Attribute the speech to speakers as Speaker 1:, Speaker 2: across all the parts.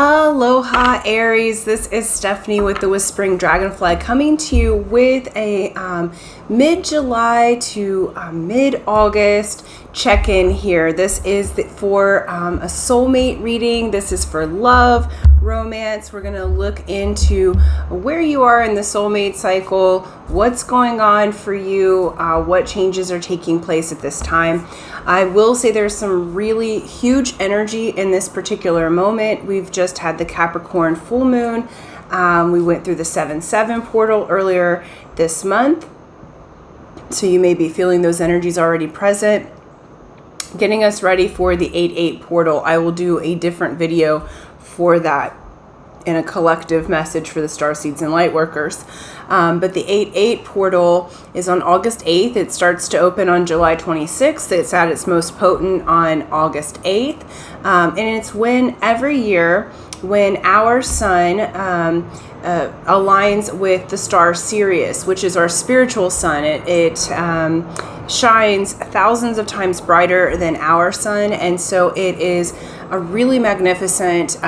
Speaker 1: Aloha Aries, this is Stephanie with the Whispering Dragonfly coming to you with a mid-July to mid-August check-in here. This is for a soulmate reading. This is for love, romance. We're going to look into where you are in the soulmate cycle, what's going on for you, what changes are taking place at this time. I will say there's some really huge energy in this particular moment. We've just had the Capricorn full moon. We went through the 7-7 portal earlier this month. So you may be feeling those energies already present, getting us ready for the 8-8 portal. I will do a different video for that in a collective message for the starseeds and light workers. But the 8-8 portal is on August 8th. It starts to open on July 26th. It's at its most potent on August 8th. And it's when every year when our sun aligns with the star Sirius, which is our spiritual sun. It shines thousands of times brighter than our sun, and so it is a really magnificent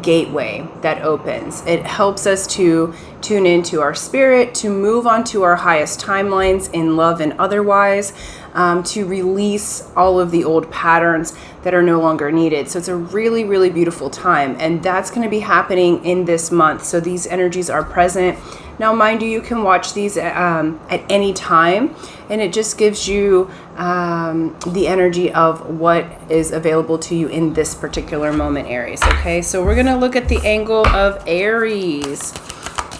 Speaker 1: gateway that opens. It helps us to tune into our spirit, to move on to our highest timelines in love and otherwise, to release all of the old patterns that are no longer needed. So it's a really, really beautiful time, and that's going to be happening in this month. So these energies are present. Now, mind you, you can watch these at any time, and it just gives you the energy of what is available to you in this particular moment, Aries. Okay, so we're going to look at the angle of Aries,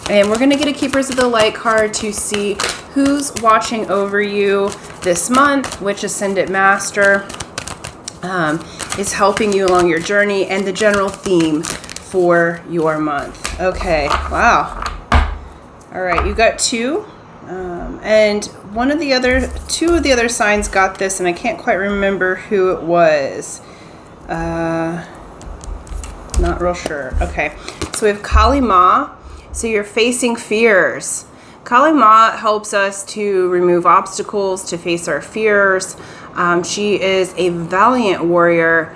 Speaker 1: and we're going to get a Keepers of the Light card to see who's watching over you this month, which Ascendant Master is helping you along your journey, and the general theme for your month. Okay, wow. All right, you got two, and two of the other signs got this, and I can't quite remember who it was. Not real sure. Okay, so we have Kali Ma. So you're facing fears. Kali Ma helps us to remove obstacles, to face our fears. She is a valiant warrior,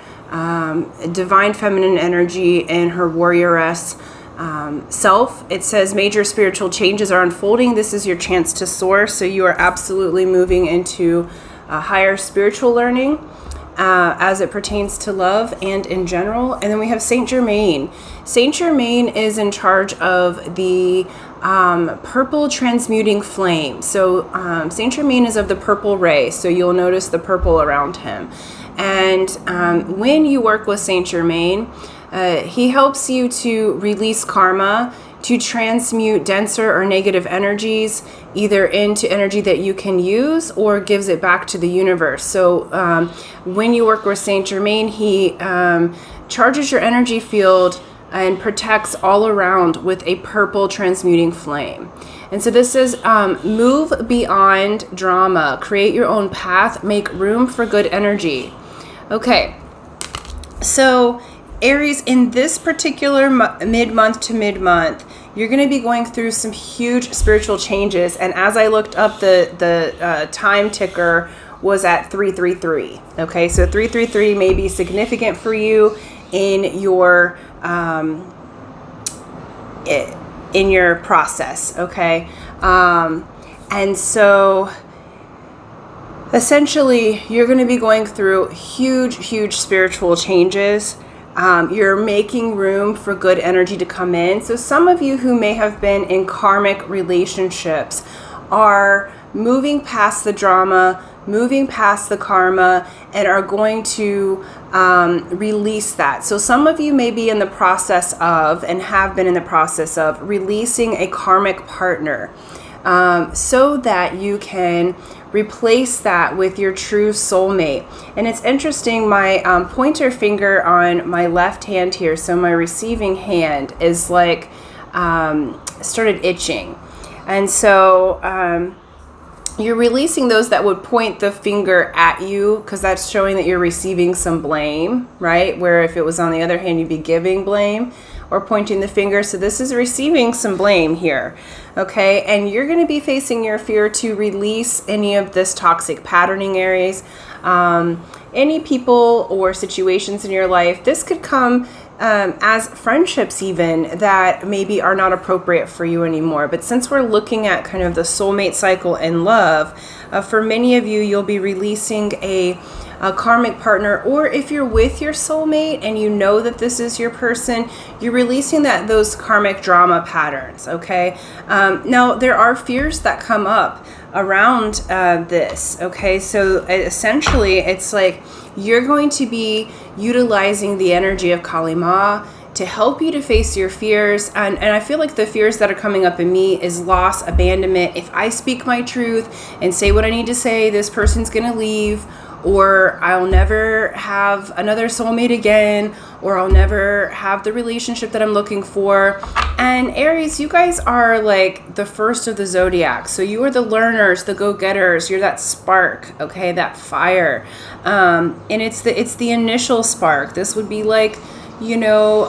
Speaker 1: divine feminine energy in her warrioress self. It says major spiritual changes are unfolding. This is your chance to soar. So you are absolutely moving into higher spiritual learning as it pertains to love and in general. And then we have Saint Germain. Saint Germain is in charge of the purple transmuting flame. So Saint Germain is of the purple ray. So you'll notice the purple around him. And when you work with Saint Germain, he helps you to release karma, to transmute denser or negative energies either into energy that you can use or gives it back to the universe. So when you work with Saint Germain, he charges your energy field and protects all around with a purple transmuting flame. And so this is move beyond drama, create your own path, make room for good energy. Okay, so Aries, in this particular mid-month to mid-month, you're going to be going through some huge spiritual changes. And as I looked up, the time ticker was at 333. Okay, so 333 may be significant for you in your process. Okay, and so essentially, you're going to be going through huge spiritual changes. You're making room for good energy to come in. So some of you who may have been in karmic relationships are moving past the drama, moving past the karma, and are going to release that. So some of you may be in the process of, and have been in the process of, releasing a karmic partner so that you can replace that with your true soulmate. And it's interesting, my pointer finger on my left hand here, so my receiving hand, is like started itching. And so you're releasing those that would point the finger at you, because that's showing that you're receiving some blame, right? Where if it was on the other hand, you'd be giving blame or pointing the finger. So this is receiving some blame here. Okay, and you're going to be facing your fear to release any of this toxic patterning, Aries. Any people or situations in your life, this could come as friendships even that maybe are not appropriate for you anymore. But since we're looking at kind of the soulmate cycle and love, for many of you, you'll be releasing a karmic partner, or if you're with your soulmate and you know that this is your person, you're releasing those karmic drama patterns, okay? Now, there are fears that come up around this, okay? So essentially, it's like you're going to be utilizing the energy of Kali Ma to help you to face your fears. And I feel like the fears that are coming up in me is loss, abandonment. If I speak my truth and say what I need to say, this person's gonna leave, or I'll never have another soulmate again, or I'll never have the relationship that I'm looking for. And Aries, you guys are like the first of the zodiac. So you are the learners, the go-getters. You're that spark, okay, that fire. And it's the initial spark. This would be like, you know,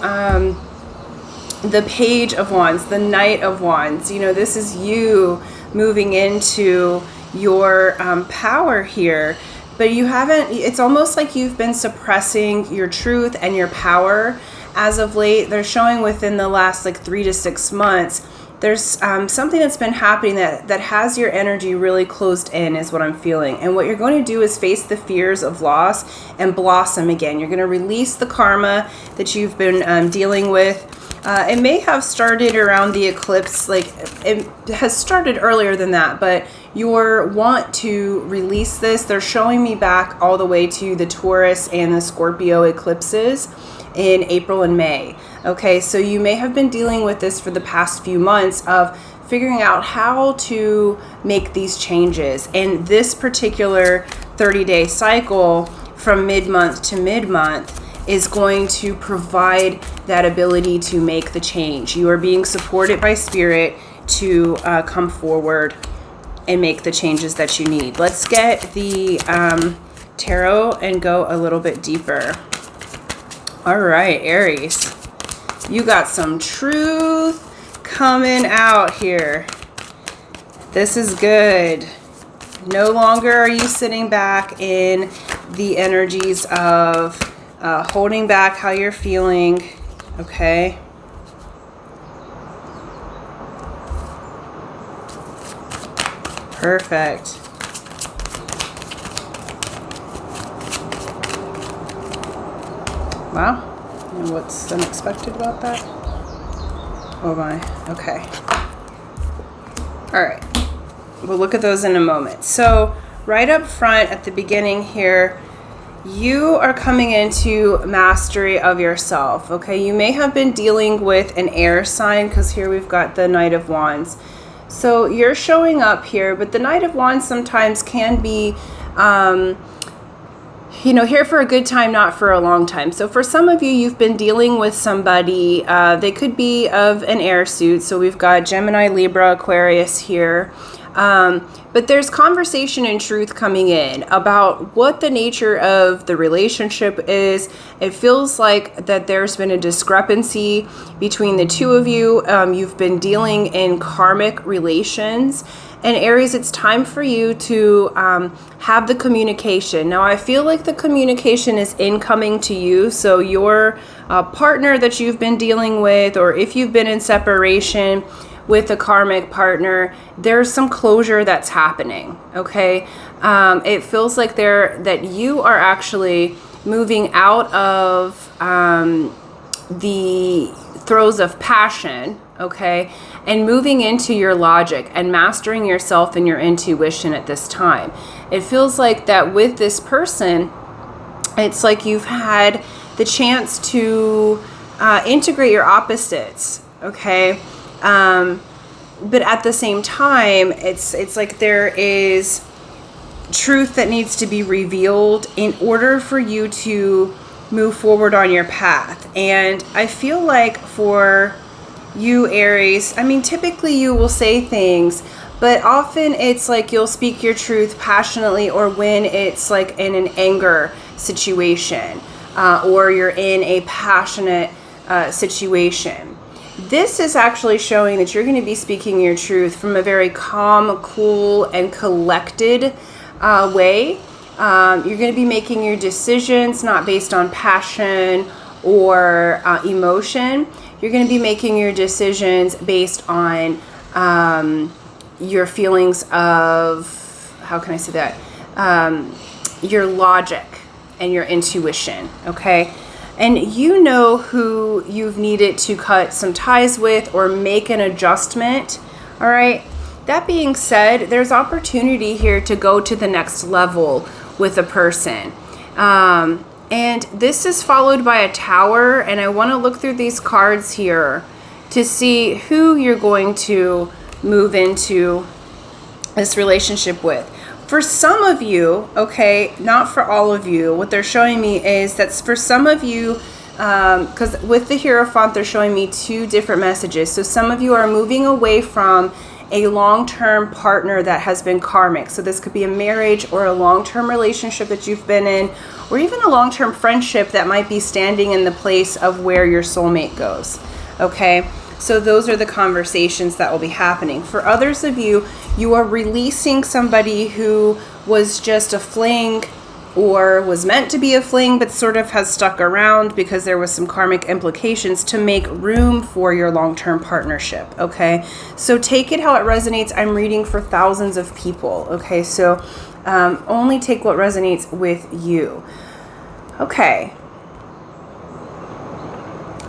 Speaker 1: the Page of Wands, the Knight of Wands. You know, this is you moving into your power here. But you haven't, it's almost like you've been suppressing your truth and your power as of late. They're showing within the last like 3 to 6 months, there's something that's been happening that has your energy really closed in, is what I'm feeling. And what you're going to do is face the fears of loss and blossom again. You're going to release the karma that you've been dealing with. It may have started around the eclipse, like it has started earlier than that, but your want to release this, they're showing me back all the way to the Taurus and the Scorpio eclipses in April and May. Okay, so you may have been dealing with this for the past few months of figuring out how to make these changes. And this particular 30-day cycle from mid-month to mid-month is going to provide that ability to make the change. You are being supported by Spirit to come forward and make the changes that you need. Let's get the tarot and go a little bit deeper. All right, Aries, you got some truth coming out here. This is good. No longer are you sitting back in the energies of holding back how you're feeling, okay? Perfect. Wow. And what's unexpected about that? Oh my. Okay. All right. We'll look at those in a moment. So right up front at the beginning here, you are coming into mastery of yourself, okay? You may have been dealing with an air sign, because here we've got the Knight of Wands. So you're showing up here, but the Knight of Wands sometimes can be, you know, here for a good time, not for a long time. So for some of you, you've been dealing with somebody, they could be of an air suit. So we've got Gemini, Libra, Aquarius here. But there's conversation and truth coming in about what the nature of the relationship is. It feels like that there's been a discrepancy between the two of you. You've been dealing in karmic relations. And Aries, it's time for you to have the communication. Now, I feel like the communication is incoming to you. So your partner that you've been dealing with, or if you've been in separation with a karmic partner, there's some closure that's happening, okay? It feels like that you are actually moving out of the throes of passion, okay, and moving into your logic and mastering yourself and your intuition at this time. It feels like that with this person, it's like you've had the chance to integrate your opposites, okay? But at the same time, it's like there is truth that needs to be revealed in order for you to move forward on your path. And I feel like for you, Aries, I mean, typically you will say things, but often it's like you'll speak your truth passionately, or when it's like in an anger situation, or you're in a passionate situation. This is actually showing that you're going to be speaking your truth from a very calm, cool, and collected way. You're going to be making your decisions not based on passion or emotion, you're going to be making your decisions based on your feelings of, how can I say that? Your logic and your intuition, okay? And you know who you've needed to cut some ties with or make an adjustment, all right? That being said, there's opportunity here to go to the next level with a person. And this is followed by a tower, and I want to look through these cards here to see who you're going to move into this relationship with. For some of you, okay, not for all of you, what they're showing me is that for some of you, because with the Hierophant, they're showing me two different messages. So some of you are moving away from a long-term partner that has been karmic. So this could be a marriage or a long-term relationship that you've been in, or even a long-term friendship that might be standing in the place of where your soulmate goes, okay? So those are the conversations that will be happening. For others of you, you are releasing somebody who was just a fling or was meant to be a fling but sort of has stuck around because there was some karmic implications to make room for your long-term partnership, okay? So take it how it resonates. I'm reading for thousands of people, okay? So only take what resonates with you. Okay.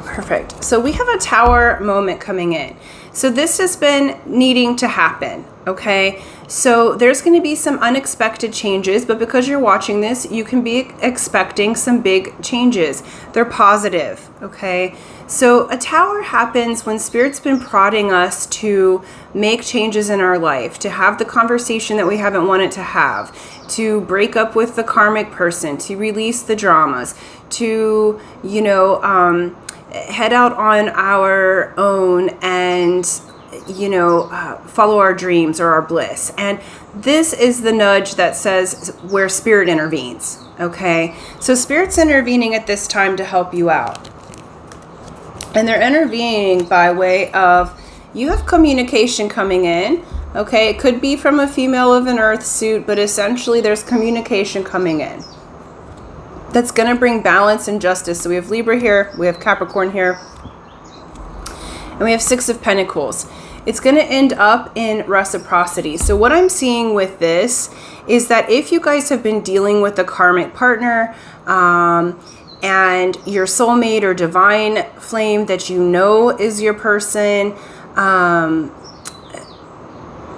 Speaker 1: Perfect. So we have a tower moment coming in. So this has been needing to happen, okay? So there's going to be some unexpected changes, but because you're watching this, you can be expecting some big changes. They're positive, okay? So a tower happens when Spirit's been prodding us to make changes in our life, to have the conversation that we haven't wanted to have, to break up with the karmic person, to release the dramas, to, you know, head out on our own and, you know, follow our dreams or our bliss. And this is the nudge that says where Spirit intervenes, okay? So Spirit's intervening at this time to help you out. And they're intervening by way of, you have communication coming in, okay? It could be from a female of an earth suit, but essentially there's communication coming in that's going to bring balance and justice. So we have Libra here, we have Capricorn here, and we have Six of Pentacles. It's going to end up in reciprocity. So what I'm seeing with this is that if you guys have been dealing with a karmic partner and your soulmate or divine flame that you know is your person,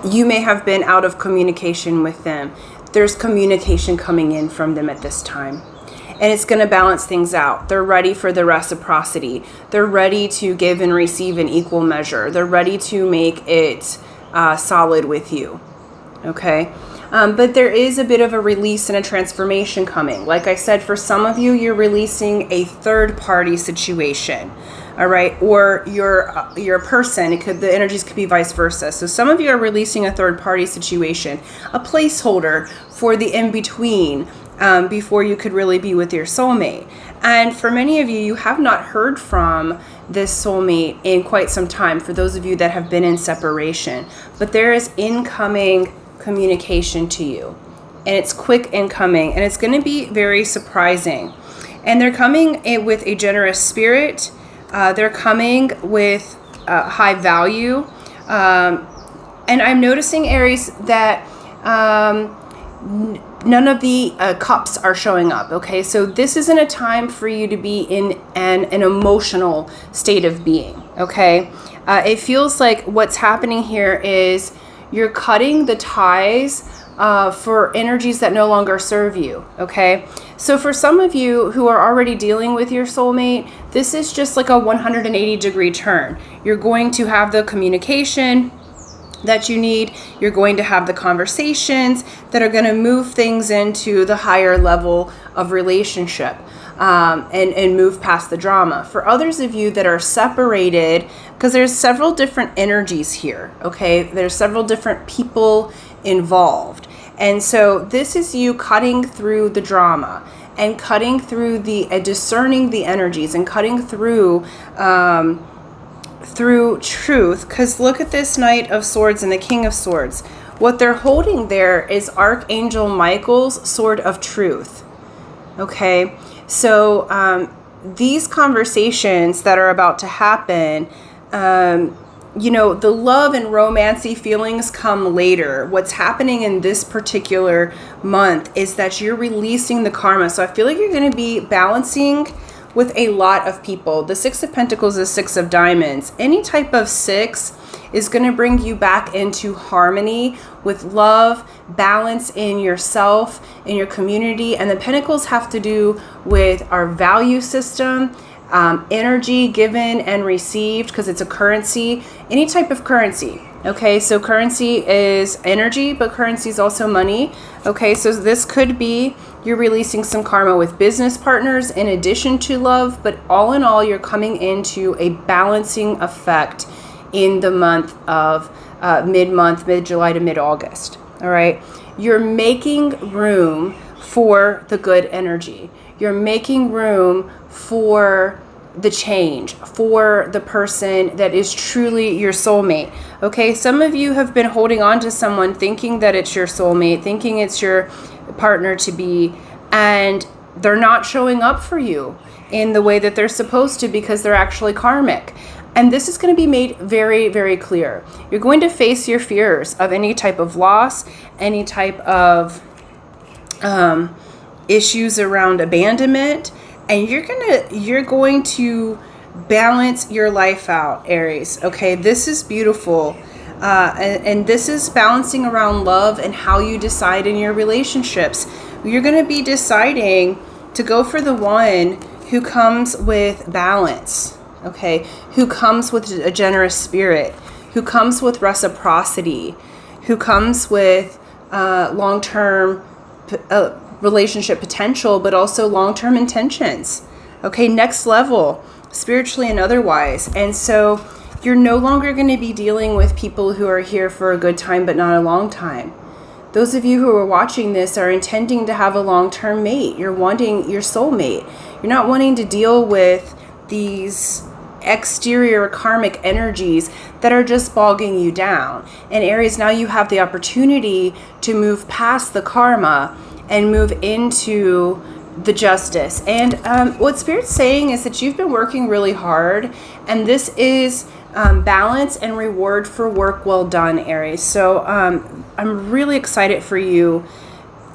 Speaker 1: you may have been out of communication with them. There's communication coming in from them at this time. And it's going to balance things out. They're ready for the reciprocity. They're ready to give and receive in equal measure. They're ready to make it solid with you. Okay? But there is a bit of a release and a transformation coming. Like I said, for some of you, you're releasing a third-party situation. All right? Or your person. The energies could be vice versa. So some of you are releasing a third-party situation. A placeholder for the in-between. Before you could really be with your soulmate. And for many of you, you have not heard from this soulmate in quite some time, for those of you that have been in separation. But there is incoming communication to you. And it's quick incoming, and it's going to be very surprising. And they're coming with a generous spirit. They're coming with high value. And I'm noticing, Aries, that none of the cups are showing up, okay? So this isn't a time for you to be in an emotional state of being, okay? It feels like what's happening here is you're cutting the ties for energies that no longer serve you, okay? So for some of you who are already dealing with your soulmate, this is just like a 180-degree turn. You're going to have the communication that you need. You're going to have the conversations that are going to move things into the higher level of relationship and move past the drama. For others of you that are separated, because there's several different energies here, okay? There's several different people involved. And so this is you cutting through the drama and cutting through discerning the energies and cutting through truth, because look at this Knight of Swords and the King of Swords. What they're holding there is Archangel Michael's sword of truth. Okay, so these conversations that are about to happen, you know, the love and romancy feelings come later. What's happening in this particular month is that you're releasing the karma. So I feel like you're going to be balancing with a lot of people. The Six of Pentacles is Six of Diamonds. Any type of six is going to bring you back into harmony with love, balance in yourself, in your community. And the Pentacles have to do with our value system, energy given and received, because it's a currency, any type of currency. Okay, so currency is energy, but currency is also money. Okay, so this could be you're releasing some karma with business partners in addition to love, but all in all, you're coming into a balancing effect in the month of mid-July to mid-August. All right, you're making room for the good energy. You're making room for the change, for the person that is truly your soulmate. Okay, some of you have been holding on to someone thinking that it's your soulmate, thinking it's your partner to be, and they're not showing up for you in the way that they're supposed to because they're actually karmic. And this is going to be made very, very clear. You're going to face your fears of any type of loss, any type of issues around abandonment, and you're going to balance your life out, Aries. Okay, this is beautiful. And this is balancing around love and how you decide in your relationships. You're going to be deciding to go for the one who comes with balance, okay, who comes with a generous spirit, who comes with reciprocity, who comes with long-term relationship potential, but also long-term intentions. Okay, next level, spiritually and otherwise. And so you're no longer going to be dealing with people who are here for a good time, but not a long time. Those of you who are watching this are intending to have a long-term mate. You're wanting your soulmate. You're not wanting to deal with these exterior karmic energies that are just bogging you down. And Aries, now you have the opportunity to move past the karma and move into the justice. And what Spirit's saying is that you've been working really hard, and this is balance and reward for work well done, Aries. So I'm really excited for you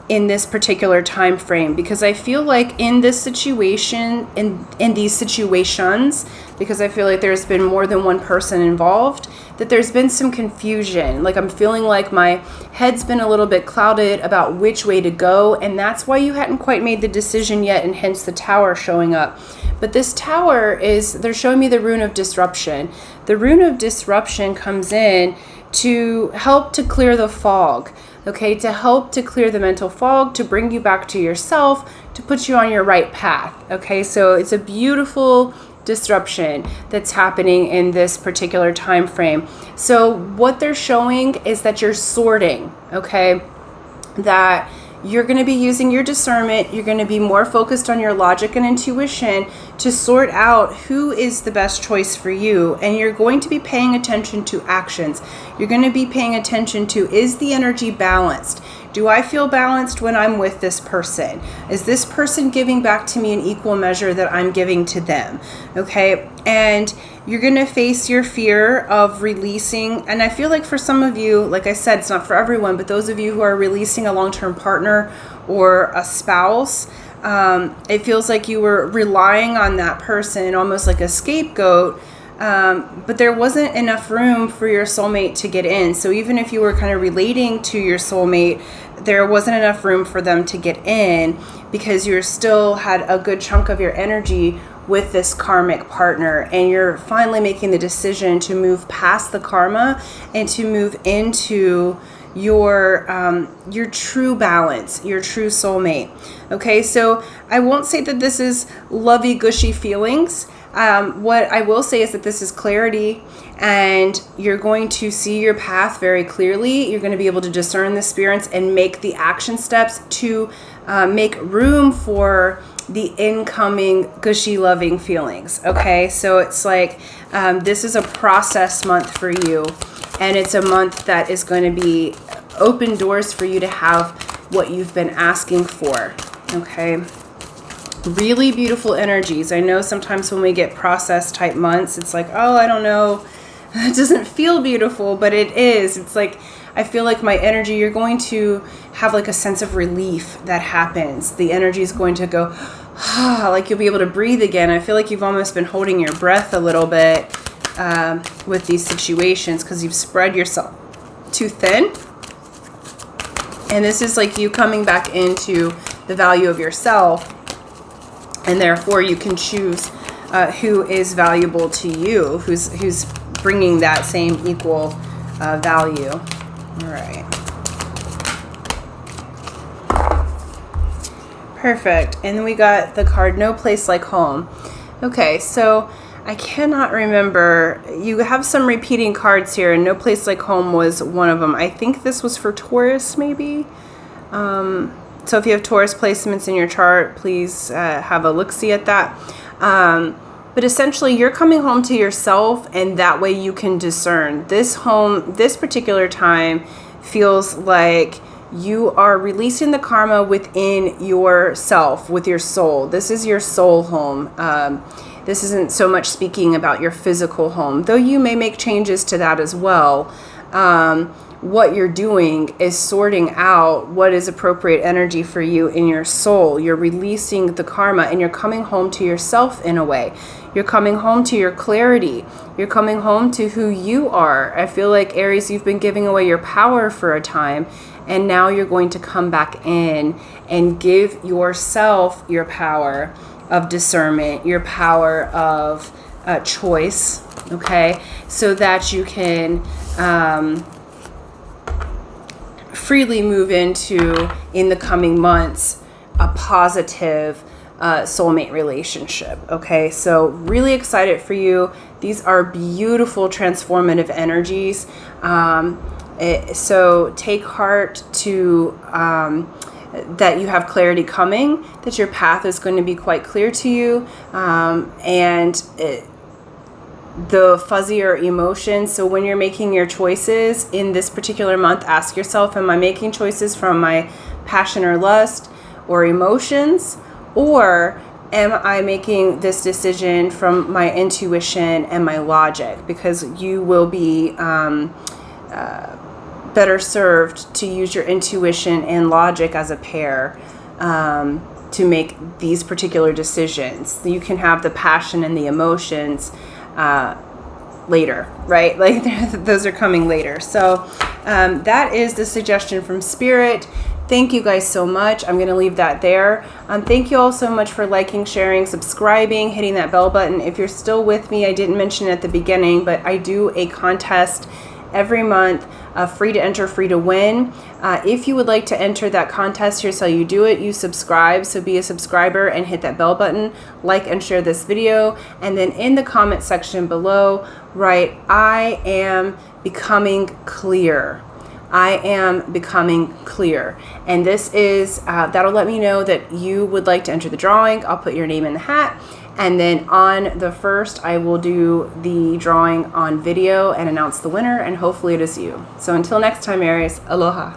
Speaker 1: in this particular time frame, because I feel like in this situation, in these situations, because I feel like there's been more than one person involved, that there's been some confusion. Like I'm feeling like my head's been a little bit clouded about which way to go, and that's why you hadn't quite made the decision yet, and hence the tower showing up. But this tower they're showing me the rune of disruption. The rune of disruption comes in to help to clear the fog, okay, to help to clear the mental fog, to bring you back to yourself, to put you on your right path, okay? So it's a beautiful disruption that's happening in this particular time frame. So what they're showing is that you're sorting, okay, that you're going to be using your discernment. You're going to be more focused on your logic and intuition to sort out who is the best choice for you. And you're going to be paying attention to actions. You're going to be paying attention to, is the energy balanced? Do I feel balanced when I'm with this person? Is this person giving back to me in equal measure that I'm giving to them? Okay. And you're going to face your fear of releasing. And I feel like for some of you, like I said, it's not for everyone, but those of you who are releasing a long-term partner or a spouse, it feels like you were relying on that person almost like a scapegoat. But there wasn't enough room for your soulmate to get in. So even if you were kind of relating to your soulmate, there wasn't enough room for them to get in because you still had a good chunk of your energy with this karmic partner, and you're finally making the decision to move past the karma and to move into your true balance, your true soulmate. Okay, so I won't say that this is lovey gushy feelings. What I will say is that this is clarity, and you're going to see your path very clearly. You're going to be able to discern the spirits and make the action steps to make room for the incoming gushy loving feelings. Okay, so it's like this is a process month for you, and it's a month that is going to be open doors for you to have what you've been asking for. Okay, Really beautiful energies. I know sometimes when we get process type months, it's like, oh, I don't know, it doesn't feel beautiful, but it is. It's like, I feel like my energy, you're going to have like a sense of relief that happens. The energy is going to go, like you'll be able to breathe again. I feel like you've almost been holding your breath a little bit with these situations because you've spread yourself too thin. And this is like you coming back into the value of yourself. And therefore you can choose who is valuable to you, who's bringing that same equal value. All right. Perfect. And then we got the card, No Place Like Home. Okay, so I cannot remember. You have some repeating cards here, and No Place Like Home was one of them. I think this was for Taurus, maybe. So if you have Taurus placements in your chart, please have a look-see at that. But essentially, you're coming home to yourself, and that way you can discern. This particular time feels like you are releasing the karma within yourself, with your soul. This is your soul home. This isn't so much speaking about your physical home, though you may make changes to that as well. What you're doing is sorting out what is appropriate energy for you in your soul. You're releasing the karma, and you're coming home to yourself in a way. You're coming home to your clarity. You're coming home to who you are. I feel like, Aries, you've been giving away your power for a time, and now you're going to come back in and give yourself your power of discernment, your power of choice, okay? So that you can freely move into, in the coming months, a positive soulmate relationship. Okay, so really excited for you. These are beautiful transformative energies. So take heart to that you have clarity coming, that your path is going to be quite clear to you, the fuzzier emotions. So when you're making your choices in this particular month, ask yourself, am I making choices from my passion or lust or emotions, or am I making this decision from my intuition and my logic? Because you will be better served to use your intuition and logic as a pair to make these particular decisions. You can have the passion and the emotions later, right? Like those are coming later. So that is the suggestion from Spirit. Thank you guys so much. I'm going to leave that there. Thank you all so much for liking, sharing, subscribing, hitting that bell button. If you're still with me, I didn't mention it at the beginning, but I do a contest every month, free to enter, free to win. If you would like to enter that contest, here's how you do it. You subscribe, so be a subscriber and hit that bell button, like and share this video, and then in the comment section below, write, I am becoming clear. I am becoming clear. And this is, that'll let me know that you would like to enter the drawing. I'll put your name in the hat. And then on the 1st, I will do the drawing on video and announce the winner, and hopefully it is you. So until next time, Aries, aloha.